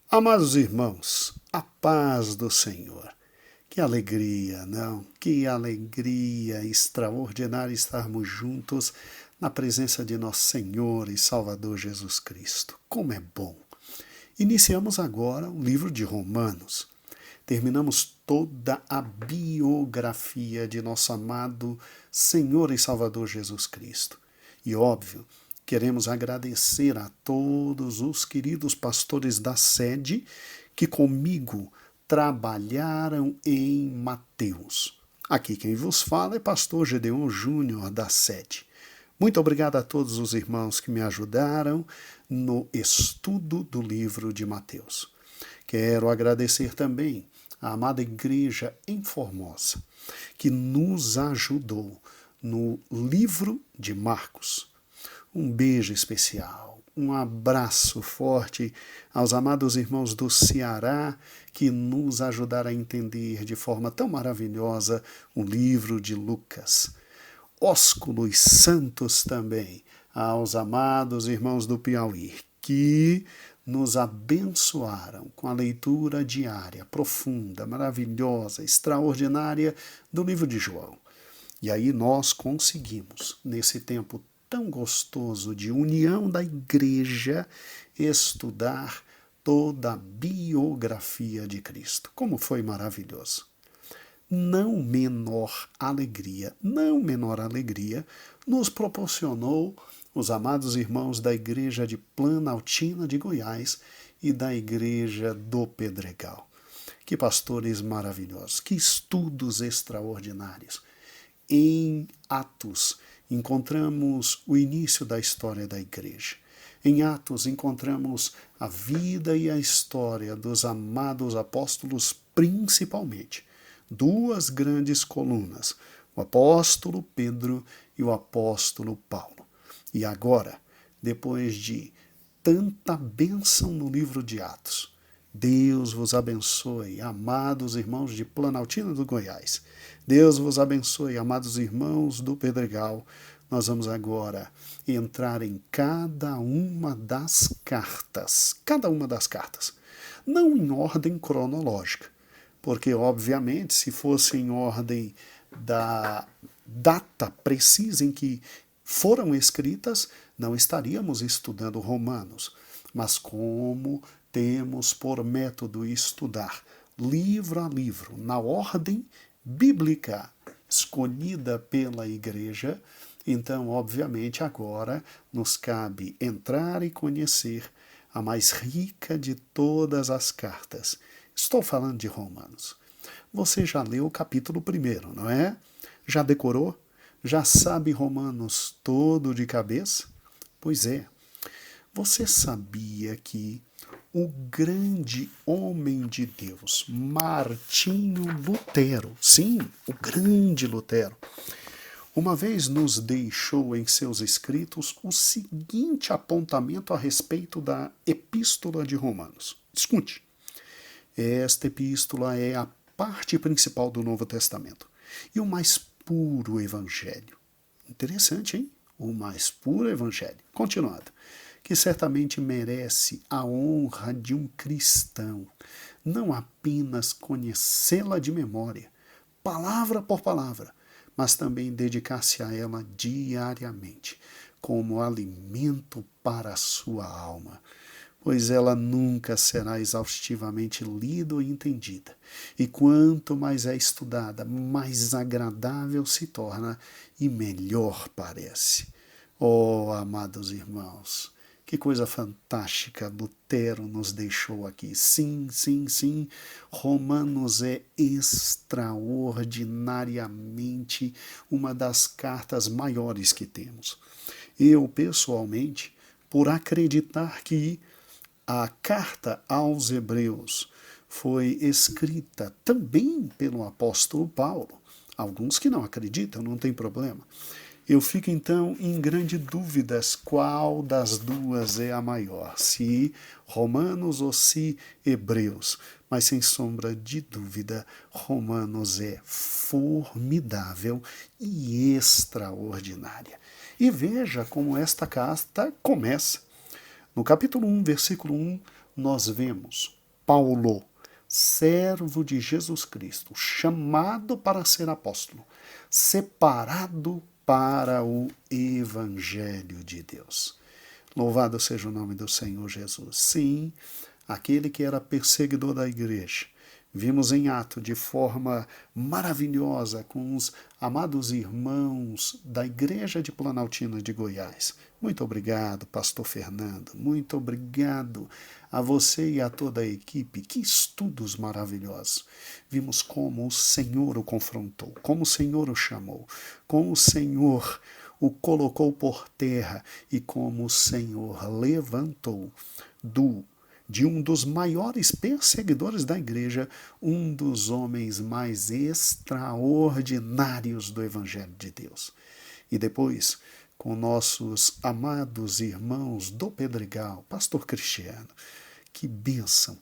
Amados irmãos, a paz do Senhor. Que alegria, não? Que alegria extraordinária estarmos juntos na presença de nosso Senhor e Salvador Jesus Cristo. Como é bom! Iniciamos agora o livro de Romanos. Terminamos toda a biografia de nosso amado Senhor e Salvador Jesus Cristo. E óbvio, queremos agradecer a todos os queridos pastores da sede que comigo trabalharam em Mateus. Aqui quem vos fala é pastor Gedeon Júnior da sede. Muito obrigado a todos os irmãos que me ajudaram no estudo do livro de Mateus. Quero agradecer também à amada igreja em Formosa, que nos ajudou no livro de Marcos. Um beijo especial, um abraço forte aos amados irmãos do Ceará que nos ajudaram a entender de forma tão maravilhosa o livro de Lucas. Ósculos santos também aos amados irmãos do Piauí que nos abençoaram com a leitura diária, profunda, maravilhosa, extraordinária do livro de João. E aí nós conseguimos, nesse tempo tão gostoso de união da igreja, estudar toda a biografia de Cristo. Como foi maravilhoso! Não menor alegria nos proporcionou os amados irmãos da igreja de Planaltina de Goiás e da igreja do Pedregal. Que pastores maravilhosos, que estudos extraordinários. Em Atos, encontramos o início da história da igreja. Em Atos, encontramos a vida e a história dos amados apóstolos, principalmente. Duas grandes colunas, o apóstolo Pedro e o apóstolo Paulo. E agora, depois de tanta bênção no livro de Atos, Deus vos abençoe, amados irmãos de Planaltina do Goiás. Deus vos abençoe, amados irmãos do Pedregal. Nós vamos agora entrar em cada uma das cartas. Não em ordem cronológica, porque, obviamente, se fosse em ordem da data precisa em que foram escritas, não estaríamos estudando Romanos. Mas como temos por método estudar livro a livro, na ordem bíblica escolhida pela igreja, então, obviamente, agora nos cabe entrar e conhecer a mais rica de todas as cartas. Estou falando de Romanos. Você já leu o capítulo 1, não é? Já decorou? Já sabe Romanos todo de cabeça? Pois é. Você sabia que o grande homem de Deus, Martinho Lutero, sim, o grande Lutero, uma vez nos deixou em seus escritos o seguinte apontamento a respeito da Epístola de Romanos. Escute, esta epístola é a parte principal do Novo Testamento e o mais puro evangelho. Interessante, hein? O mais puro evangelho. Continuando. Que certamente merece a honra de um cristão, não apenas conhecê-la de memória, palavra por palavra, mas também dedicar-se a ela diariamente, como alimento para a sua alma, pois ela nunca será exaustivamente lida ou entendida. E quanto mais é estudada, mais agradável se torna e melhor parece. Oh, amados irmãos, que coisa fantástica Lutero nos deixou aqui. Sim, Romanos é extraordinariamente uma das cartas maiores que temos. Eu, pessoalmente, por acreditar que a carta aos Hebreus foi escrita também pelo apóstolo Paulo, alguns que não acreditam, não tem problema. Eu fico, então, em grande dúvidas qual das duas é a maior, se Romanos ou se Hebreus. Mas, sem sombra de dúvida, Romanos é formidável e extraordinária. E veja como esta carta começa. No capítulo 1, versículo 1, nós vemos Paulo, servo de Jesus Cristo, chamado para ser apóstolo, separado para o Evangelho de Deus. Louvado seja o nome do Senhor Jesus. Sim, aquele que era perseguidor da igreja, vimos em ato de forma maravilhosa com os amados irmãos da Igreja de Planaltina de Goiás. Muito obrigado, pastor Fernando. Muito obrigado a você e a toda a equipe. Que estudos maravilhosos. Vimos como o Senhor o confrontou, como o Senhor o chamou, como o Senhor o colocou por terra e como o Senhor levantou de um dos maiores perseguidores da igreja, um dos homens mais extraordinários do Evangelho de Deus. E depois, com nossos amados irmãos do Pedregal, pastor Cristiano, que bênção,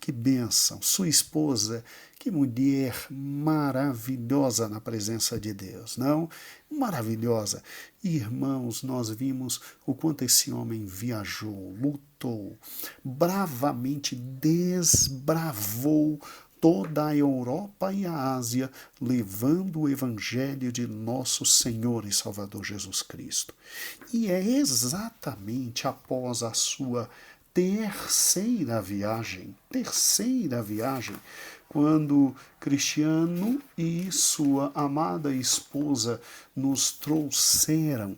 sua esposa, que mulher maravilhosa na presença de Deus, não? Maravilhosa. Irmãos, nós vimos o quanto esse homem viajou, lutou, bravamente desbravou toda a Europa e a Ásia, levando o Evangelho de nosso Senhor e Salvador Jesus Cristo. E é exatamente após a sua terceira viagem, quando Cristiano e sua amada esposa nos trouxeram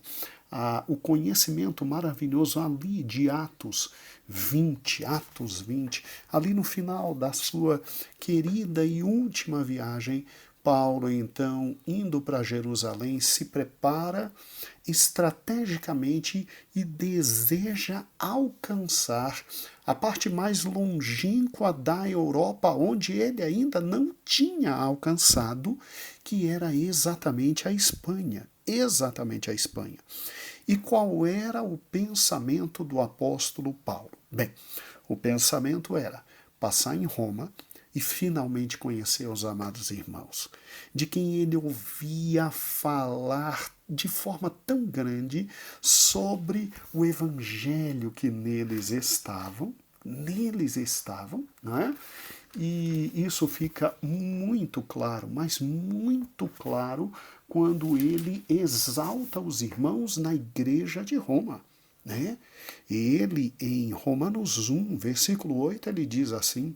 o conhecimento maravilhoso ali de Atos 20, ali no final da sua querida e última viagem, Paulo, então, indo para Jerusalém, se prepara estrategicamente e deseja alcançar a parte mais longínqua da Europa, onde ele ainda não tinha alcançado, que era exatamente a Espanha. Exatamente a Espanha. E qual era o pensamento do apóstolo Paulo? Bem, o pensamento era passar em Roma e finalmente conhecer os amados irmãos, de quem ele ouvia falar de forma tão grande sobre o evangelho que neles estavam, não é? E isso fica muito claro, mas muito claro, quando ele exalta os irmãos na igreja de Roma. Né? Ele, em Romanos 1, versículo 8, ele diz assim: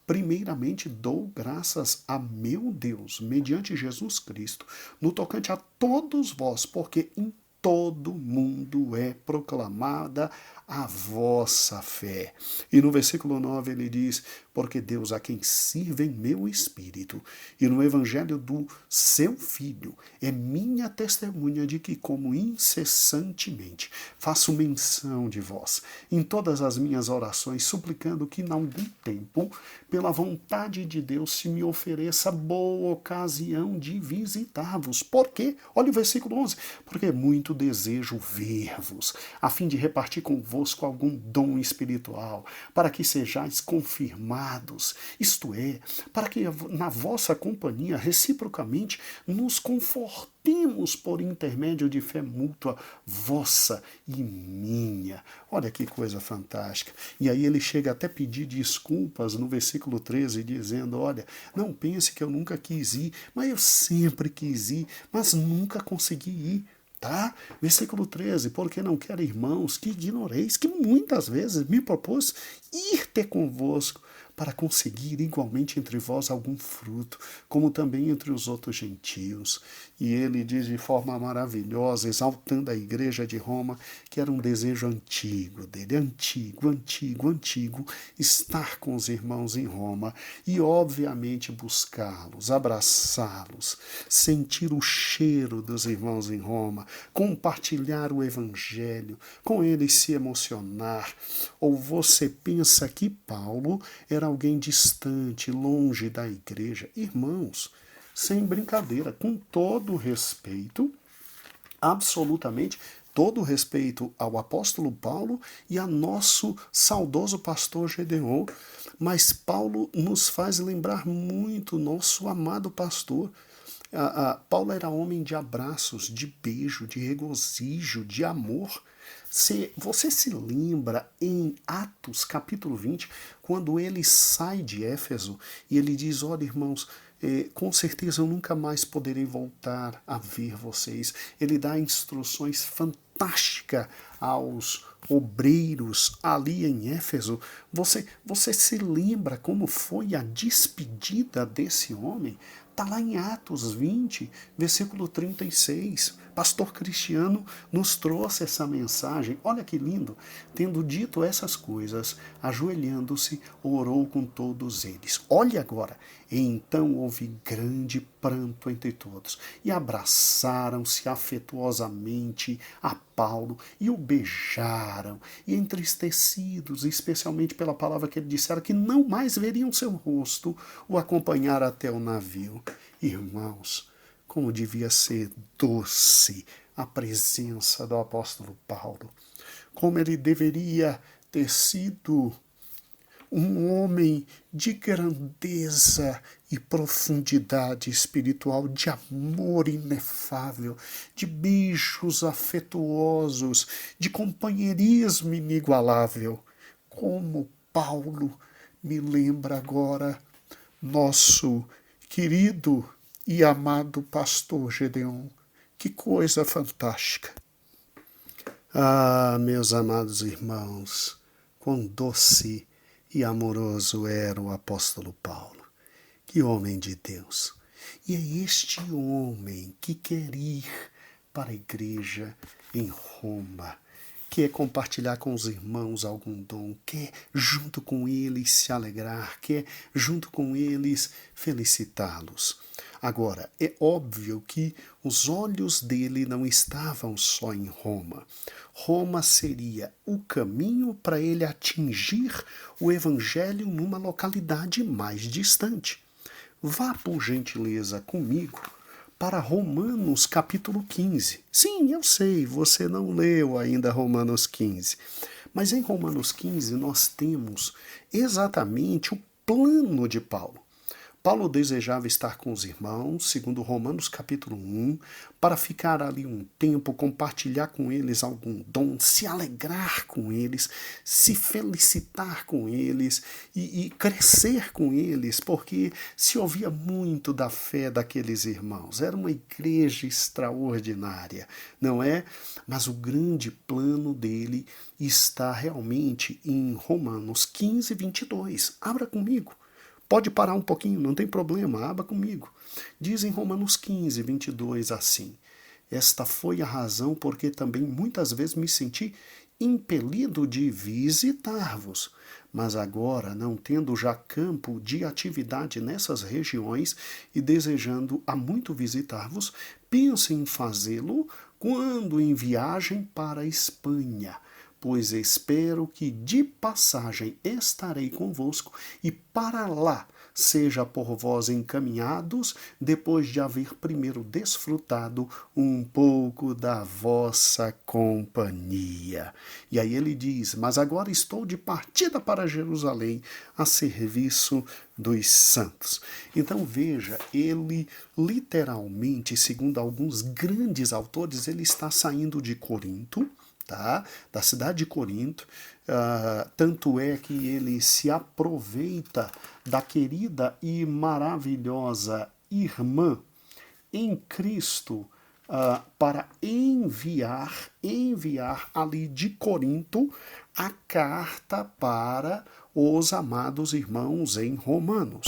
primeiramente dou graças a meu Deus, mediante Jesus Cristo, no tocante a todos vós, porque em todo mundo é proclamada a vossa fé. E no versículo 9 ele diz: porque Deus, a quem sirve em meu espírito, e no evangelho do seu Filho, é minha testemunha de que, como incessantemente faço menção de vós, em todas as minhas orações, suplicando que, em algum tempo, pela vontade de Deus, se me ofereça boa ocasião de visitar-vos. Por quê? Olha o versículo 11. Porque muito desejo ver-vos, a fim de repartir convosco algum dom espiritual, para que sejais confirmados, isto é, para que na vossa companhia, reciprocamente, nos confortemos por intermédio de fé mútua, vossa e minha. Olha que coisa fantástica. E aí ele chega até a pedir desculpas no versículo 13, dizendo: olha, não pense que eu nunca quis ir, mas eu sempre quis ir, mas nunca consegui ir. Tá? Versículo 13, porque não quero, irmãos, que ignoreis, que muitas vezes me propus ir ter convosco, para conseguir igualmente entre vós algum fruto, como também entre os outros gentios. E ele diz de forma maravilhosa, exaltando a igreja de Roma, que era um desejo antigo dele, antigo, estar com os irmãos em Roma e, obviamente, buscá-los, abraçá-los, sentir o cheiro dos irmãos em Roma, compartilhar o evangelho, com eles se emocionar. Ou você pensa que Paulo era alguém distante, longe da igreja? Irmãos, sem brincadeira, com todo respeito, absolutamente todo respeito ao apóstolo Paulo e a nosso saudoso pastor Gedeon, mas Paulo nos faz lembrar muito nosso amado pastor. Paulo era homem de abraços, de beijo, de regozijo, de amor. Você se lembra em Atos capítulo 20, quando ele sai de Éfeso e ele diz, olha irmãos, com certeza eu nunca mais poderei voltar a ver vocês. Ele dá instruções fantásticas aos obreiros ali em Éfeso. Você se lembra como foi a despedida desse homem? Está lá em Atos 20, versículo 36. Pastor Cristiano nos trouxe essa mensagem. Olha que lindo. Tendo dito essas coisas, ajoelhando-se, orou com todos eles. Olha agora. Então houve grande pranto entre todos, e abraçaram-se afetuosamente a Paulo, e o beijaram, e entristecidos, especialmente pela palavra que ele dissera, que não mais veriam seu rosto, o acompanharam até o navio. Irmãos, como devia ser doce a presença do apóstolo Paulo, como ele deveria ter sido um homem de grandeza e profundidade espiritual, de amor inefável, de beijos afetuosos, de companheirismo inigualável. Como Paulo me lembra agora nosso querido e amado pastor Gedeon. Que coisa fantástica! Ah, meus amados irmãos, quão doce e amoroso era o apóstolo Paulo. Que homem de Deus! E é este homem que quer ir para a igreja em Roma, quer compartilhar com os irmãos algum dom, quer junto com eles se alegrar, quer junto com eles felicitá-los. Agora, é óbvio que os olhos dele não estavam só em Roma. Roma seria o caminho para ele atingir o evangelho numa localidade mais distante. Vá, por gentileza, comigo para Romanos capítulo 15. Sim, eu sei, você não leu ainda Romanos 15. Mas em Romanos 15 nós temos exatamente o plano de Paulo. Paulo desejava estar com os irmãos, segundo Romanos capítulo 1, para ficar ali um tempo, compartilhar com eles algum dom, se alegrar com eles, se felicitar com eles e crescer com eles, porque se ouvia muito da fé daqueles irmãos. Era uma igreja extraordinária, não é? Mas o grande plano dele está realmente em Romanos 15, 22. Abra comigo. Pode parar um pouquinho, não tem problema, abra comigo. Diz em Romanos 15, 22 assim: esta foi a razão porque também muitas vezes me senti impelido de visitar-vos. Mas agora, não tendo já campo de atividade nessas regiões e desejando há muito visitar-vos, penso em fazê-lo quando em viagem para a Espanha, pois espero que de passagem estarei convosco e para lá seja por vós encaminhados, depois de haver primeiro desfrutado um pouco da vossa companhia. E aí ele diz, mas agora estou de partida para Jerusalém a serviço dos santos. Então veja, ele literalmente, segundo alguns grandes autores, ele está saindo de Corinto, tá? Da cidade de Corinto, tanto é que ele se aproveita da querida e maravilhosa irmã em Cristo para enviar ali de Corinto a carta para os amados irmãos em Romanos.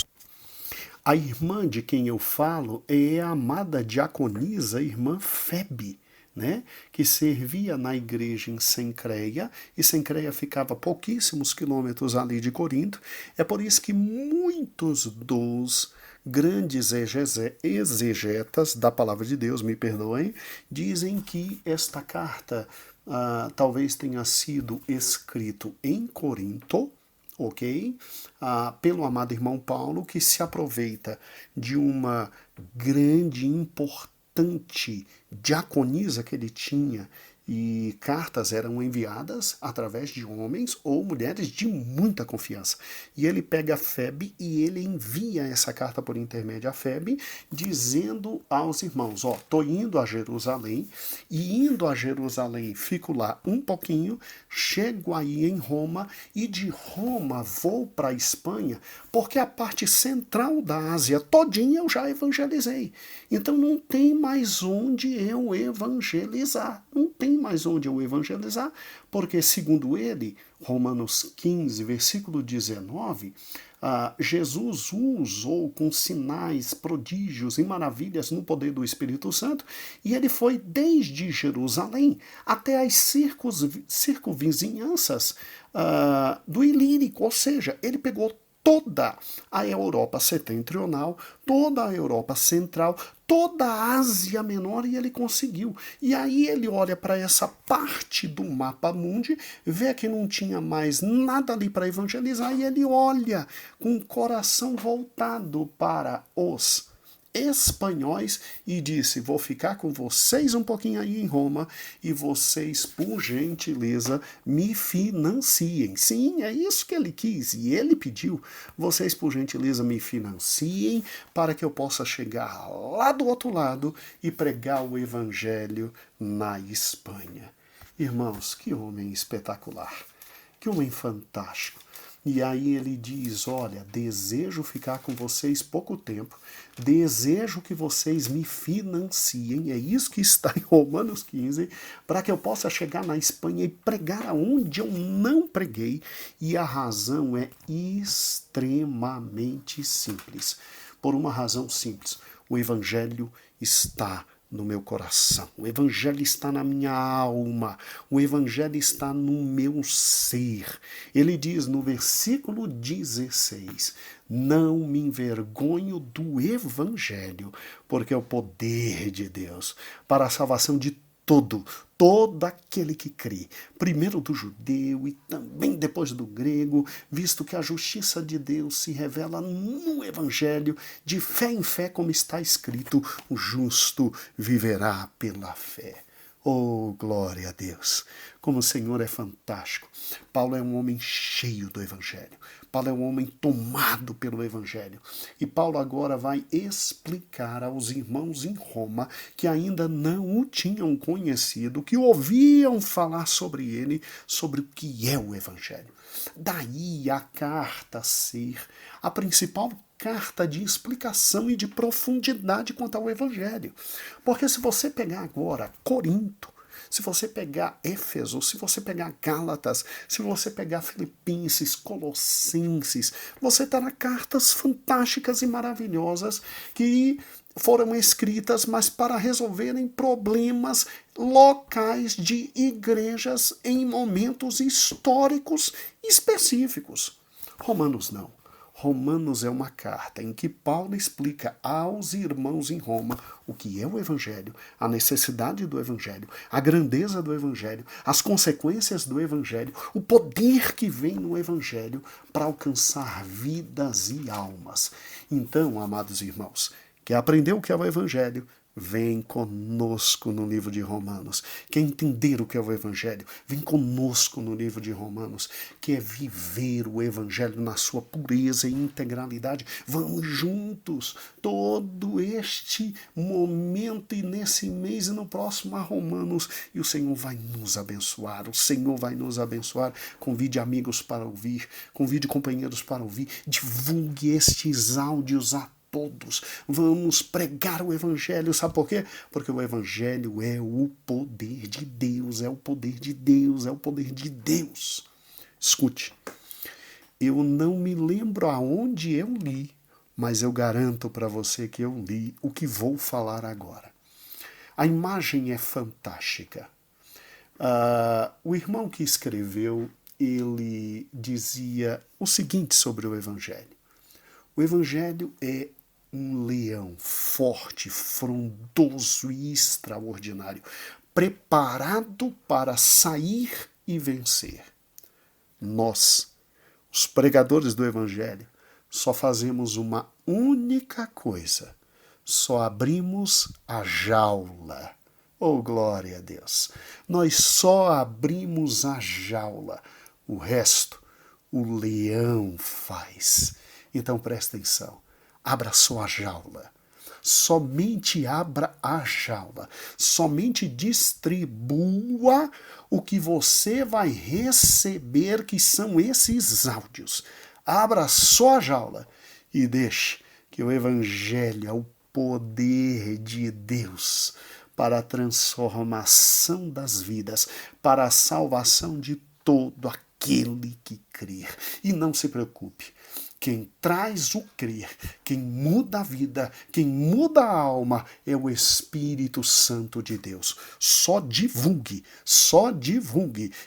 A irmã de quem eu falo é a amada diaconisa, irmã Febe, né, que servia na igreja em Cencreia, e Cencreia ficava a pouquíssimos quilômetros ali de Corinto. É por isso que muitos dos grandes exegetas da palavra de Deus, me perdoem, dizem que esta carta talvez tenha sido escrito em Corinto, ok? Pelo amado irmão Paulo, que se aproveita de uma grande importância diaconisa que ele tinha E cartas eram enviadas através de homens ou mulheres de muita confiança. E ele pega a Febe e ele envia essa carta por intermédio a Febe, dizendo aos irmãos, ó, tô indo a Jerusalém, e indo a Jerusalém fico lá um pouquinho, chego aí em Roma, e de Roma vou para a Espanha, porque a parte central da Ásia todinha eu já evangelizei. Então não tem mais onde eu evangelizar. Não tem mais onde eu evangelizar, porque segundo ele, Romanos 15, versículo 19, Jesus usou com sinais, prodígios e maravilhas no poder do Espírito Santo, e ele foi desde Jerusalém até as circunvizinhanças do Ilírico, ou seja, ele pegou toda a Europa setentrional, toda a Europa central, toda a Ásia Menor, e ele conseguiu. E aí ele olha para essa parte do mapa mundi, vê que não tinha mais nada ali para evangelizar, e ele olha com o coração voltado para os espanhóis e disse, vou ficar com vocês um pouquinho aí em Roma e vocês, por gentileza, me financiem. Sim, é isso que ele quis e ele pediu. Vocês, por gentileza, me financiem para que eu possa chegar lá do outro lado e pregar o evangelho na Espanha. Irmãos, que homem espetacular, que homem fantástico. E aí ele diz, olha, desejo ficar com vocês pouco tempo, desejo que vocês me financiem, é isso que está em Romanos 15, para que eu possa chegar na Espanha e pregar aonde eu não preguei, e a razão é extremamente simples. Por uma razão simples, o Evangelho está no meu coração, o Evangelho está na minha alma, o Evangelho está no meu ser. Ele diz no versículo 16, não me envergonho do Evangelho, porque é o poder de Deus para a salvação de todo aquele que crê, primeiro do judeu e também depois do grego, visto que a justiça de Deus se revela no Evangelho, de fé em fé, como está escrito, o justo viverá pela fé. Oh, glória a Deus! Como o Senhor é fantástico. Paulo é um homem cheio do Evangelho. Paulo é um homem tomado pelo Evangelho. E Paulo agora vai explicar aos irmãos em Roma que ainda não o tinham conhecido, que ouviam falar sobre ele, sobre o que é o Evangelho. Daí a carta ser a principal carta de explicação e de profundidade quanto ao Evangelho. Porque se você pegar agora Corinto, se você pegar Éfeso, se você pegar Gálatas, se você pegar Filipenses, Colossenses, você terá cartas fantásticas e maravilhosas que foram escritas, mas para resolverem problemas locais de igrejas em momentos históricos específicos. Romanos não. Romanos é uma carta em que Paulo explica aos irmãos em Roma o que é o Evangelho, a necessidade do Evangelho, a grandeza do Evangelho, as consequências do Evangelho, o poder que vem no Evangelho para alcançar vidas e almas. Então, amados irmãos, quer aprender o que é o Evangelho? Vem conosco no livro de Romanos. Quer entender o que é o Evangelho? Vem conosco no livro de Romanos. Quer viver o Evangelho na sua pureza e integralidade? Vamos juntos, todo este momento e nesse mês e no próximo a Romanos. E o Senhor vai nos abençoar. O Senhor vai nos abençoar. Convide amigos para ouvir. Convide companheiros para ouvir. Divulgue estes áudios a todos. Vamos pregar o Evangelho. Sabe por quê? Porque o Evangelho é o poder de Deus, é o poder de Deus, é o poder de Deus. Escute, eu não me lembro aonde eu li, mas eu garanto para você que eu li o que vou falar agora. A imagem é fantástica. O irmão que escreveu, ele dizia o seguinte sobre o Evangelho. O Evangelho é um leão forte, frondoso e extraordinário, preparado para sair e vencer. Nós, os pregadores do Evangelho, só fazemos uma única coisa: só abrimos a jaula Oh, glória a Deus! Nós só abrimos a jaula, o resto o leão faz. Então presta atenção, abra sua jaula. Somente abra a jaula, somente distribua o que você vai receber, que são esses áudios. Abra só a jaula e deixe que o Evangelho é o poder de Deus para a transformação das vidas, para a salvação de todo aquele que crer. E não se preocupe, quem traz o crer, quem muda a vida, quem muda a alma é o Espírito Santo de Deus. Só divulgue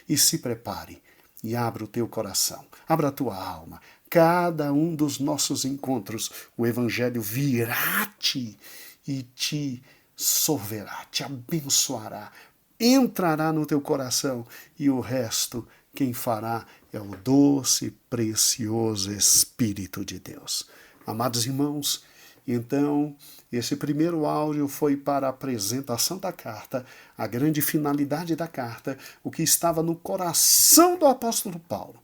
e se prepare. E abra o teu coração, abra a tua alma. Cada um dos nossos encontros, o Evangelho virá-te e te sorverá, te abençoará, entrará no teu coração e o resto quem fará é o doce e precioso Espírito de Deus. Amados irmãos, então, esse primeiro áudio foi para a apresentação da carta, a grande finalidade da carta, o que estava no coração do apóstolo Paulo.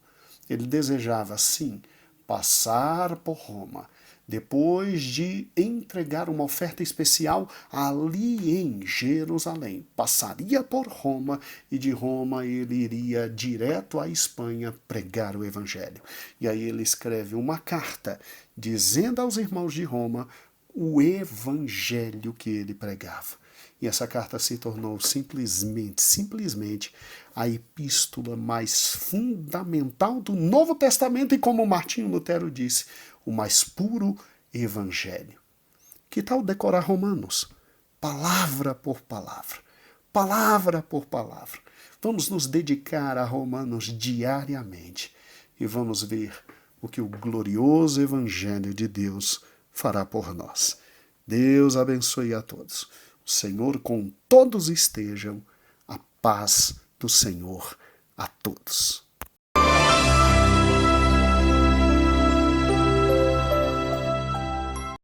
Ele desejava, sim, passar por Roma, depois de entregar uma oferta especial ali em Jerusalém. Passaria por Roma e de Roma ele iria direto à Espanha pregar o Evangelho. E aí ele escreve uma carta dizendo aos irmãos de Roma o Evangelho que ele pregava. E essa carta se tornou simplesmente a epístola mais fundamental do Novo Testamento e, como Martinho Lutero disse, o mais puro evangelho. Que tal decorar Romanos? Palavra por palavra. Palavra por palavra. Vamos nos dedicar a Romanos diariamente e vamos ver o que o glorioso evangelho de Deus fará por nós. Deus abençoe a todos. O Senhor com todos estejam. A paz do Senhor a todos.